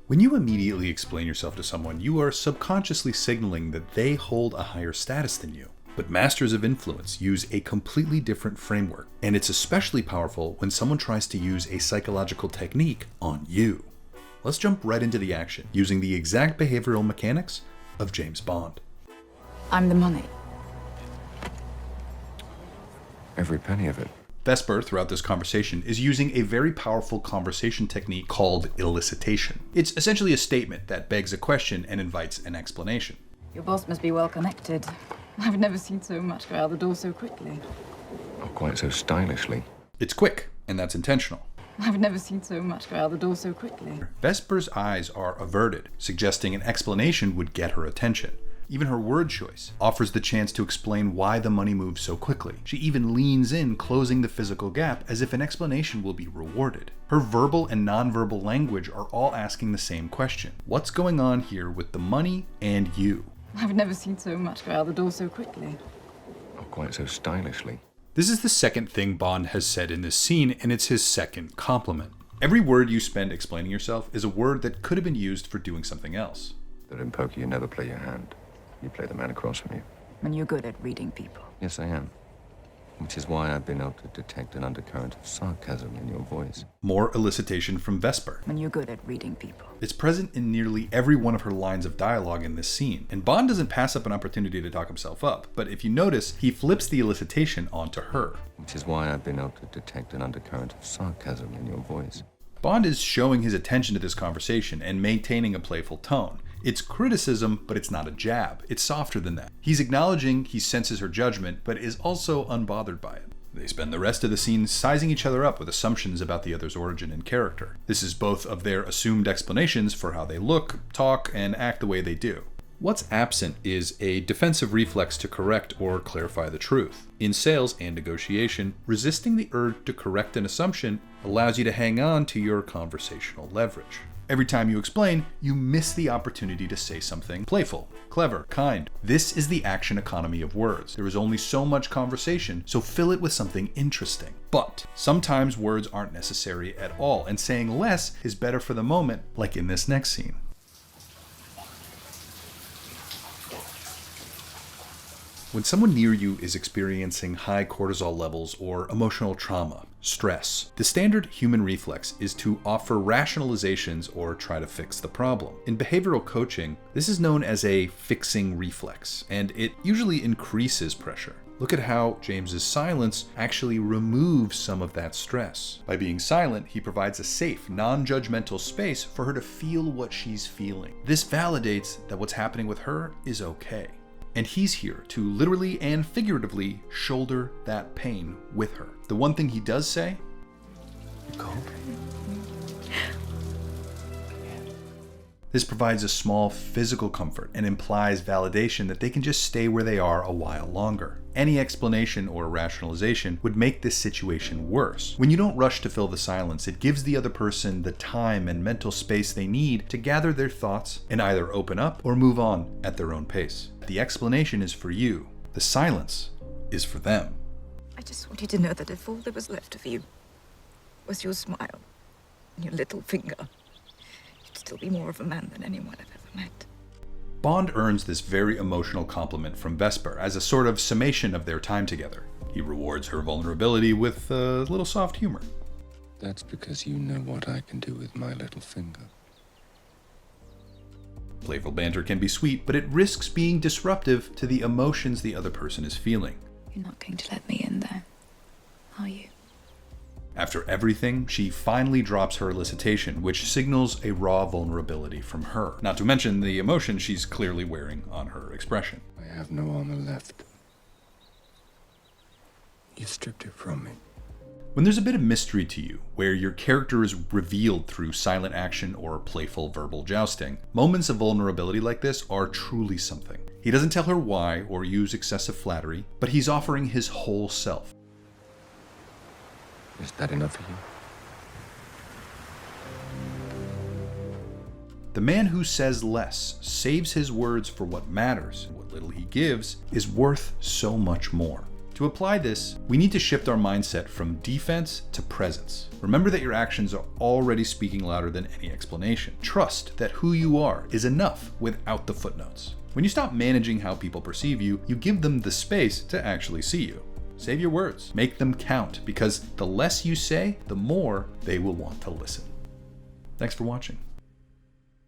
When you immediately explain yourself to someone, you are subconsciously signaling that they hold a higher status than you. But masters of influence use a completely different framework, and it's especially powerful when someone tries to use a psychological technique on you. Let's jump right into the action, using the exact behavioral mechanics of James Bond. I'm the money. Every penny of it. Vesper, throughout this conversation, is using a very powerful conversation technique called elicitation. It's essentially a statement that begs a question and invites an explanation. Your boss must be well connected. I've never seen so much go out the door so quickly. Not quite so stylishly. It's quick, and that's intentional. I've never seen so much go out the door so quickly. Vesper's eyes are averted, suggesting an explanation would get her attention. Even her word choice offers the chance to explain why the money moves so quickly. She even leans in, closing the physical gap as if an explanation will be rewarded. Her verbal and nonverbal language are all asking the same question. What's going on here with the money and you? I've never seen so much go out the door so quickly. Not quite so stylishly. This is the second thing Bond has said in this scene, and it's his second compliment. Every word you spend explaining yourself is a word that could have been used for doing something else. That in poker you never play your hand. You play the man across from you. And you're good at reading people. Yes, I am. Which is why I've been able to detect an undercurrent of sarcasm in your voice. More elicitation from Vesper. And you're good at reading people. It's present in nearly every one of her lines of dialogue in this scene, and Bond doesn't pass up an opportunity to talk himself up, but if you notice, he flips the elicitation onto her. Which is why I've been able to detect an undercurrent of sarcasm in your voice. Bond is showing his attention to this conversation and maintaining a playful tone. It's criticism, but it's not a jab. It's softer than that. He's acknowledging he senses her judgment, but is also unbothered by it. They spend the rest of the scene sizing each other up with assumptions about the other's origin and character. This is both of their assumed explanations for how they look, talk, and act the way they do. What's absent is a defensive reflex to correct or clarify the truth. In sales and negotiation, resisting the urge to correct an assumption allows you to hang on to your conversational leverage. Every time you explain, you miss the opportunity to say something playful, clever, kind. This is the action economy of words. There is only so much conversation, so fill it with something interesting. But sometimes words aren't necessary at all, and saying less is better for the moment, like in this next scene. When someone near you is experiencing high cortisol levels or emotional trauma, stress, the standard human reflex is to offer rationalizations or try to fix the problem. In behavioral coaching, this is known as a fixing reflex, and it usually increases pressure. Look at how James's silence actually removes some of that stress. By being silent, he provides a safe, non-judgmental space for her to feel what she's feeling. This validates that what's happening with her is okay. And he's here to literally and figuratively shoulder that pain with her. The one thing he does say, Cold? this provides a small physical comfort and implies validation that they can just stay where they are a while longer. Any explanation or rationalization would make this situation worse. When you don't rush to fill the silence, it gives the other person the time and mental space they need to gather their thoughts and either open up or move on at their own pace. The explanation is for you. The silence is for them. I just want you to know that if all there was left of you was your smile and your little finger, you'd still be more of a man than anyone I've ever met. Bond earns this very emotional compliment from Vesper as a sort of summation of their time together. He rewards her vulnerability with a little soft humor. That's because you know what I can do with my little finger. Playful banter can be sweet, but it risks being disruptive to the emotions the other person is feeling. You're not going to let me in there, are you? After everything, she finally drops her elicitation, which signals a raw vulnerability from her. Not to mention the emotion she's clearly wearing on her expression. I have no armor left. You stripped it from me. When there's a bit of mystery to you, where your character is revealed through silent action or playful verbal jousting, moments of vulnerability like this are truly something. He doesn't tell her why or use excessive flattery, but he's offering his whole self. Is that enough for you? The man who says less saves his words for what matters. What little he gives is worth so much more. To apply this, we need to shift our mindset from defense to presence. Remember that your actions are already speaking louder than any explanation. Trust that who you are is enough without the footnotes. When you stop managing how people perceive you, you give them the space to actually see you. Save your words. Make them count, because the less you say, the more they will want to listen. Thanks for watching.